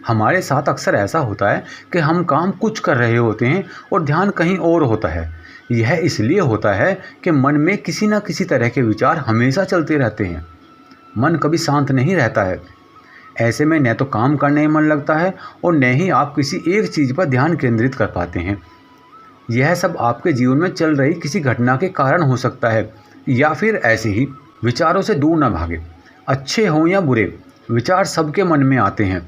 हमारे साथ अक्सर ऐसा होता है कि हम काम कुछ कर रहे होते हैं और ध्यान कहीं और होता है। यह इसलिए होता है कि मन में किसी न किसी तरह के विचार हमेशा चलते रहते हैं। मन कभी शांत नहीं रहता है। ऐसे में न तो काम करने में मन लगता है और न ही आप किसी एक चीज़ पर ध्यान केंद्रित कर पाते हैं। यह सब आपके जीवन में चल रही किसी घटना के कारण हो सकता है या फिर ऐसे ही। विचारों से दूर न भागें। अच्छे हों या बुरे, विचार सबके मन में आते हैं।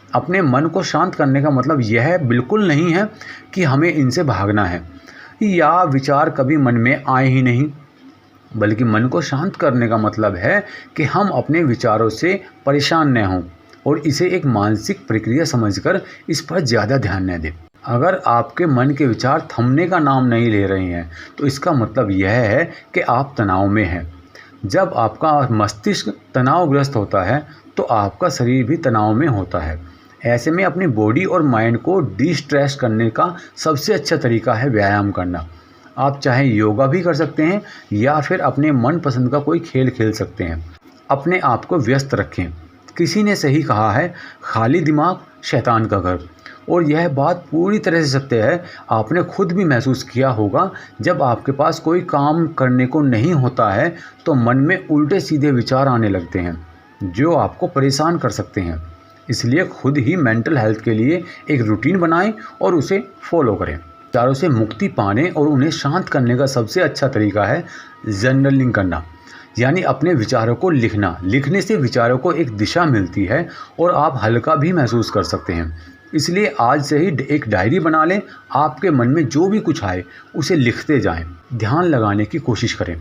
अपने मन को शांत करने का मतलब यह बिल्कुल नहीं है कि हमें इनसे भागना है या विचार कभी मन में आए ही नहीं, बल्कि मन को शांत करने का मतलब है कि हम अपने विचारों से परेशान न हों और इसे एक मानसिक प्रक्रिया समझकर इस पर ज़्यादा ध्यान न दें। अगर आपके मन के विचार थमने का नाम नहीं ले रहे हैं तो इसका मतलब यह है कि आप तनाव में हैं। जब आपका मस्तिष्क तनावग्रस्त होता है तो आपका शरीर भी तनाव में होता है। ऐसे में अपनी बॉडी और माइंड को डिस्ट्रेस करने का सबसे अच्छा तरीका है व्यायाम करना। आप चाहे योगा भी कर सकते हैं या फिर अपने मनपसंद का कोई खेल खेल सकते हैं। अपने आप को व्यस्त रखें। किसी ने सही कहा है, खाली दिमाग शैतान का घर। और यह बात पूरी तरह से सत्य है। आपने खुद भी महसूस किया होगा, जब आपके पास कोई काम करने को नहीं होता है तो मन में उल्टे सीधे विचार आने लगते हैं जो आपको परेशान कर सकते हैं। इसलिए खुद ही मेंटल हेल्थ के लिए एक रूटीन बनाएं और उसे फॉलो करें। विचारों से मुक्ति पाने और उन्हें शांत करने का सबसे अच्छा तरीका है जर्नलिंग करना, यानी अपने विचारों को लिखना। लिखने से विचारों को एक दिशा मिलती है और आप हल्का भी महसूस कर सकते हैं। इसलिए आज से ही एक डायरी बना लें। आपके मन में जो भी कुछ आए उसे लिखते जाएं। ध्यान लगाने की कोशिश करें।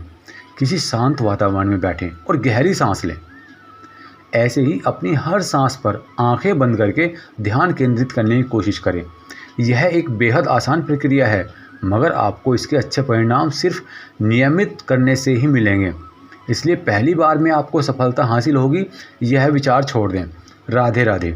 किसी शांत वातावरण में बैठें और गहरी सांस लें। ऐसे ही अपनी हर सांस पर आंखें बंद करके ध्यान केंद्रित करने की कोशिश करें। यह एक बेहद आसान प्रक्रिया है, मगर आपको इसके अच्छे परिणाम सिर्फ नियमित करने से ही मिलेंगे। इसलिए पहली बार में आपको सफलता हासिल होगी, यह विचार छोड़ दें। राधे राधे।